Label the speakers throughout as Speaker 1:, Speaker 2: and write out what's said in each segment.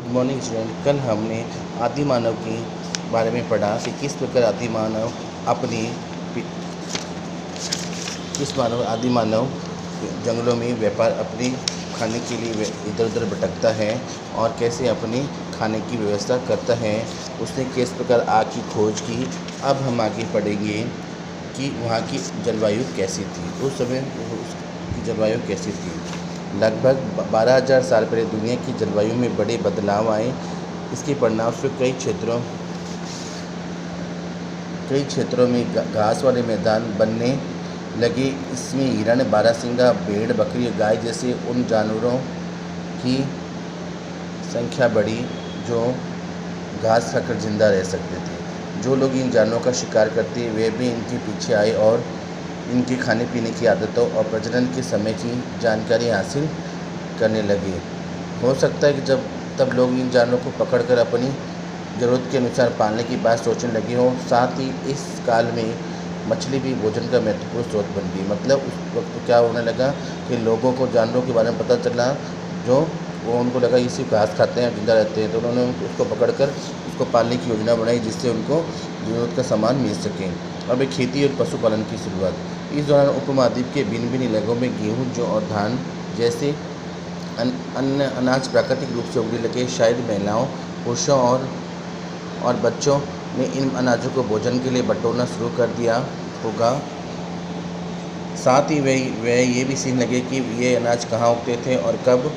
Speaker 1: Morning student. कल हमने आदि मानव के बारे में पढ़ा कि किस प्रकार आदि मानव जंगलों में व्यापार अपने खाने के लिए इधर उधर भटकता है और कैसे अपने खाने की व्यवस्था करता है। उसने किस प्रकार आग की खोज की। अब हम आगे पढ़ेंगे कि वहाँ की जलवायु कैसी थी, उस समय उसकी जलवायु कैसी थी। लगभग 12,000 साल पहले दुनिया की जलवायु में बड़े बदलाव आए। इसके परिणामस्वरूप कई क्षेत्रों में घास वाले मैदान बनने लगे। इसमें हिरण, बारहसिंगा, भेड़, बकरी, गाय जैसे उन जानवरों की संख्या बढ़ी जो घास खाकर जिंदा रह सकते थे। जो लोग इन जानवरों का शिकार करते वे भी इनके पीछे आए और इनके खाने पीने की आदतों और प्रजनन के समय की जानकारी हासिल करने लगे। हो सकता है कि तब लोग इन जानवरों को पकड़कर अपनी ज़रूरत के अनुसार पालने की बात सोचने लगे हों। साथ ही इस काल में मछली भी भोजन का महत्वपूर्ण स्रोत बन गई। मतलब उस वक्त क्या होने लगा कि लोगों को जानवरों के बारे में पता चला, जो वो उनको लगा ये सिर्फ घास खाते हैं, जिंदा रहते हैं, तो उन्होंने उसको पकड़कर उसको पालने की योजना बनाई जिससे उनको ज़रूरत का सामान मिल सके। अब एक खेती और पशुपालन की शुरुआत। इस दौरान उपमहाद्वीप के भिन्न भिन्न इलाकों में गेहूँ, जौ और धान जैसे अन्य अनाज प्राकृतिक रूप से उगने लगे। शायद महिलाओं, पुरुषों और बच्चों ने इन अनाजों को भोजन के लिए बटोरना शुरू कर दिया होगा। साथ ही वे ये भी सीखने लगे कि ये अनाज कहाँ उगते थे और कब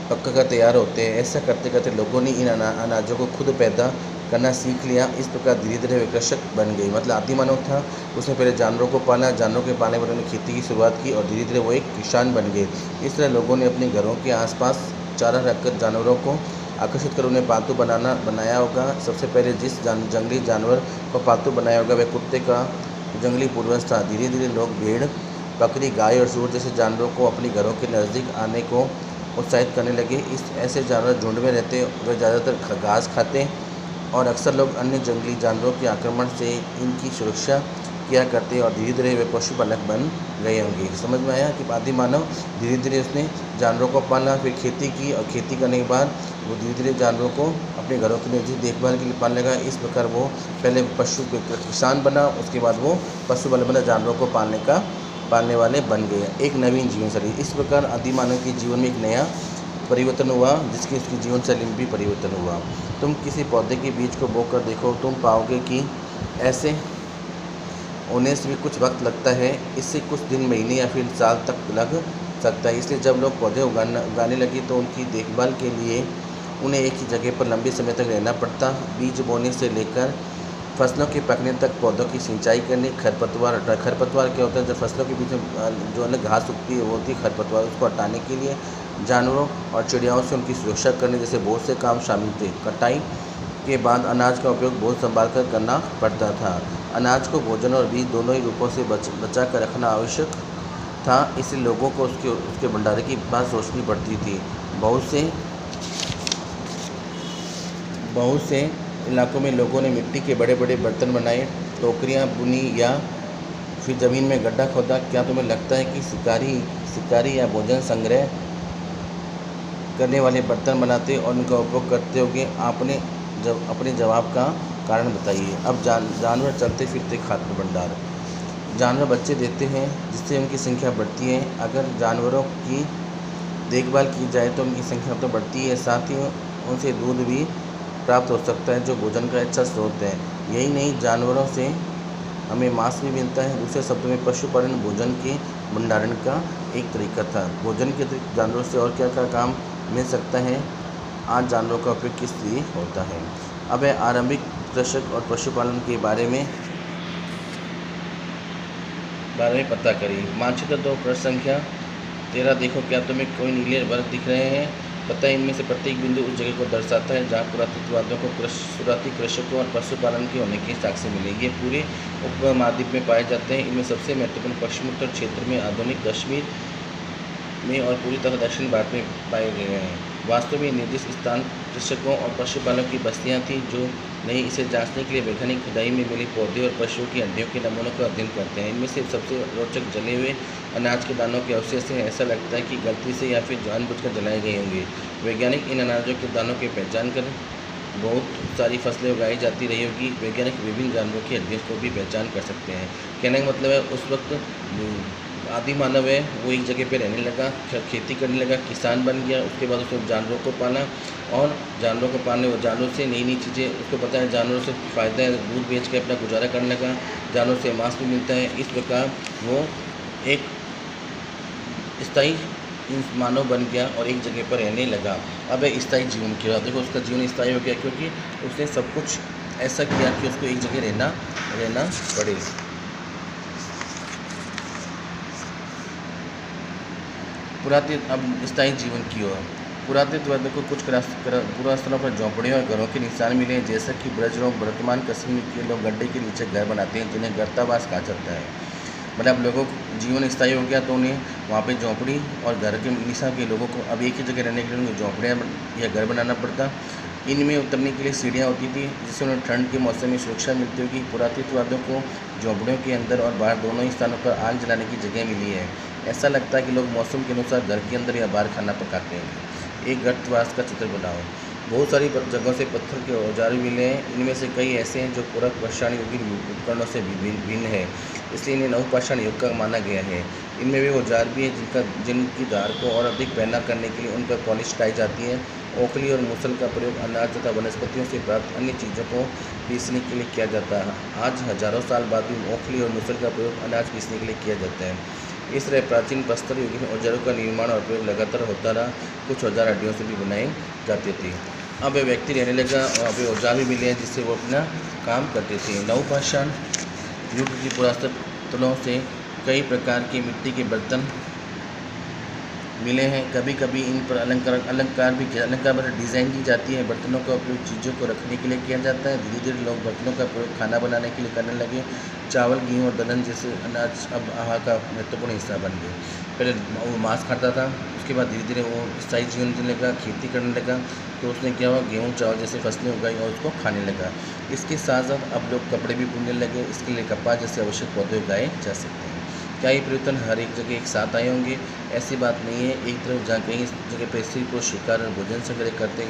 Speaker 1: पक कर तैयार होते हैं। ऐसा करते करते लोगों ने इन अनाजों को खुद पैदा करना सीख लिया। इस प्रकार धीरे धीरे वे कृषक बन गए। मतलब आदि मानव था, उसने पहले जानवरों को पाला, जानवरों के पालने पर उन्होंने खेती की शुरुआत की और धीरे धीरे वो एक किसान बन गए। इस तरह लोगों ने अपने घरों के आसपास चारा रखकर जानवरों को आकर्षित कर उन्हें पालतू बनाया होगा। सबसे पहले जिस जंगली जानवर को पालतू बनाया होगा वह कुत्ते का जंगली पूर्वज था। धीरे धीरे लोग भेड़, बकरी, गाय और सूअर जैसे जानवरों को अपने घरों के नज़दीक आने को उत्साहित करने लगे। ऐसे जानवर झुंड में रहते, वे ज़्यादातर घास खाते और अक्सर लोग अन्य जंगली जानवरों के आक्रमण से इनकी सुरक्षा किया करते और धीरे धीरे वे पशुपालक बन गए होंगे। समझ में आया कि आदि मानव धीरे धीरे उसने जानवरों को पाला, फिर खेती की और खेती करने के बाद वो धीरे धीरे जानवरों को अपने घरों की निजी देखभाल के लिए पालने लगा। इस प्रकार वो पहले किसान बना, उसके बाद वो पशुपालक बना, जानवरों को पालने वाले बन गए। एक नवीन जीवन शैली। इस प्रकार आदि मानव के जीवन में एक नया परिवर्तन हुआ जिसकी उसकी जीवन शैली में भी परिवर्तन हुआ। तुम किसी पौधे के बीज को बोकर देखो, तुम पाओगे कि ऐसे होने से भी कुछ वक्त लगता है। इससे कुछ दिन, महीने या फिर साल तक लग सकता है। इसलिए जब लोग पौधे उगाने लगे तो उनकी देखभाल के लिए उन्हें एक ही जगह पर लंबे समय तक रहना पड़ता। बीज बोने से लेकर फसलों के पकने तक पौधों की सिंचाई करनी। खरपतवार क्या होता है, जब फसलों के बीच में जो अलग घास उगती है वो होती है खरपतवार, उसको हटाने के लिए जानवरों और चिड़ियाओं से उनकी सुरक्षा करने जैसे बहुत से काम शामिल थे। कटाई के बाद अनाज का उपयोग बहुत संभाल कर करना पड़ता था। अनाज को भोजन और बीज दोनों ही रूपों से बचा कर रखना आवश्यक था। इसलिए लोगों को उसके भंडारे की बात सोचनी पड़ती थी। बहुत से इलाकों में लोगों ने मिट्टी के बड़े बड़े बर्तन बनाए, टोकरियाँ बुनी या फिर ज़मीन में गड्ढा खोदा। क्या तुम्हें लगता है कि शिकारी या भोजन संग्रह करने वाले बर्तन बनाते और उनका उपयोग करते होंगे? आपने अपने जवाब का कारण बताइए। अब जानवर चलते फिरते खाद्य भंडार। जानवर बच्चे देते हैं जिससे उनकी संख्या बढ़ती है। अगर जानवरों की देखभाल की जाए तो उनकी संख्या तो बढ़ती है, साथ ही उनसे दूध भी प्राप्त हो सकता है जो भोजन का अच्छा स्रोत है। यही नहीं, जानवरों से हमें मांस भी मिलता है। दूसरे शब्दों में पशुपालन भोजन के भंडारण का एक तरीका था। भोजन के अतिरिक्त जानवरों से और क्या क्या काम मिल सकता है? आज जानवरों का उपयोग किस लिए होता है? अब है आरंभिक कृषक और पशुपालन के बारे में पता करिए। मानचित्र 2 प्रश्न संख्या 13 देखो, क्या तुम्हें कोई नीले वर्ग दिख रहे हैं? पता है इनमें से प्रत्येक बिंदु उस जगह को दर्शाता है जहाँ पुरातत्ववादियों को शुरुआती कृषकों और पशुपालन के होने के साक्ष्य मिले। ये पूरे उपमहाद्वीप में पाए जाते हैं। इनमें सबसे महत्वपूर्ण पश्चिमोत्तर क्षेत्र में, आधुनिक कश्मीर में और पूरी तरह दक्षिण भारत में पाए गए हैं। वास्तव में निर्दिष्ट स्थान कृषकों और पशुपालकों की बस्तियां थीं जो नहीं इसे जांचने के लिए वैज्ञानिक खुदाई में मिले पौधे और पशुओं की हड्डियों के नमूनों का अध्ययन करते हैं। इनमें से सबसे रोचक जले हुए अनाज के दानों के अवशेष हैं। ऐसा लगता है कि गलती से या फिर जानबूझकर जलाए गए होंगे। वैज्ञानिक इन अनाजों के दानों की पहचान कर बहुत सारी फसलें उगाई जाती रही होगी। वैज्ञानिक विभिन्न जानवरों की हड्डियों को भी पहचान कर सकते हैं। कहने का मतलब है उस वक्त आदि मानव है वो एक जगह पे रहने लगा, खेती करने लगा, किसान बन गया। उसके बाद उसने जानवरों को पाला और जानवरों को पालने और जानवरों से नई नई चीज़ें उसको पता है, जानवरों से फ़ायदा है, दूध बेच के अपना गुजारा करने लगा, जानवरों से मांस भी मिलता है। इस प्रकार वो एक स्थायी मानव बन गया और एक जगह पर रहने लगा। अब है स्थायी जीवन की बात। देखो उसका जीवन स्थायी हो गया क्योंकि उसने सब कुछ ऐसा किया कि उसको एक जगह रहना पड़े। पुरातत्व अब स्थायी जीवन की ओर। पुरातत्व को कुछ पूरा स्थलों पर झोंपड़ियों और घरों के निशान मिले हैं, जैसा कि ब्रज लोग वर्तमान कश्मीर के लोग गड्ढे के नीचे घर बनाते हैं जिन्हें गर्तावास कहा जाता है। मतलब लोगों को जीवन स्थायी हो गया तो उन्हें वहाँ पे झोंपड़ी और घर के निशान के लोगों को अब एक ही जगह रहने के लिए उन्हें झोंपड़ियाँ या घर बनाना पड़ता। इनमें उतरने के लिए सीढ़ियाँ होती थी जिससे उन्हें ठंड के मौसम में सुरक्षा मिलती होगी। पुरातत्ववादियों को झोंपड़ियों के अंदर और बाहर दोनों ही स्थानों पर आग जलाने की जगह मिली है। ऐसा लगता है कि लोग मौसम के अनुसार घर के अंदर या बाहर खाना पकाते हैं। एक गर्तवास का चित्र बनाओ। बहुत सारी जगहों से पत्थर के औजार मिले हैं। इनमें से कई ऐसे हैं जो पूरा पाषाण युगीन उपकरणों से भिन्न है, इसलिए इन्हें नवपाषाण युग का माना गया है। इनमें वे औजार भी हैं जिनकी धार को और अधिक पैना करने के लिए उन पर पॉलिश कराई जाती है। ओखली और मूसल का प्रयोग अनाज तथा वनस्पतियों से प्राप्त अन्य चीज़ों को पीसने के लिए किया जाता है। आज हजारों साल बाद भी ओखली और मूसल का प्रयोग अनाज पीसने के लिए किया जाता है। इस तरह प्राचीन प्रस्तर युग में औजारों का निर्माण और प्रयोग लगातार होता रहा। कुछ औजार हड्डियों से भी बनाए जाते थे। अब वे व्यक्ति रहने लगा और वे औजार भी मिले हैं जिससे वो अपना काम करते थे। नवपाषाण युग की पुरातत्व स्थलों से कई प्रकार के मिट्टी के बर्तन मिले हैं। कभी कभी इन पर अलंकार पर डिज़ाइन की जाती है। बर्तनों का उपयोग चीज़ों को रखने के लिए किया जाता है। धीरे धीरे लोग बर्तनों का प्रयोग खाना बनाने के लिए करने लगे। चावल, गेहूँ और दलहन जैसे अनाज अब आहार का महत्वपूर्ण हिस्सा बन गए। पहले वो मांस खाता था, उसके बाद धीरे धीरे वो स्थायी जीवन जीने लगा, खेती करने लगा, तो उसने क्या हुआ, गेहूँ चावल जैसे फसलें उगाई और उसको खाने लगा। इसके साथ साथ अब लोग कपड़े भी बुनने लगे। इसके लिए कपास जैसे आवश्यक पौधे उगाए जा सकते हैं। क्या ये परिवर्तन हर एक जगह एक साथ आए होंगे? ऐसी बात नहीं है। एक तरफ जहाँ कहीं जगह पर स्त्री पुरुष शिकार और भोजन संग्रह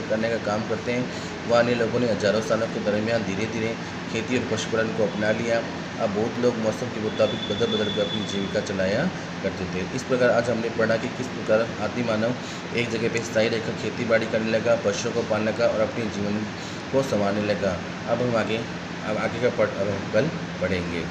Speaker 1: करने का काम करते हैं, वहाँ अन्य लोगों ने हजारों सालों के दरमियान धीरे धीरे खेती और पशुपालन को अपना लिया। अब बहुत लोग मौसम के मुताबिक बदल कर अपनी जीविका चलाया करते थे। इस प्रकार आज हमने पढ़ा कि किस प्रकार आदि मानव एक जगह पर स्थायी रहकर खेती बाड़ी करने लगा, पशुओं को पालने लगा और अपने जीवन को संवारने लगा। अब आगे का पाठ अब हम कल पढ़ेंगे।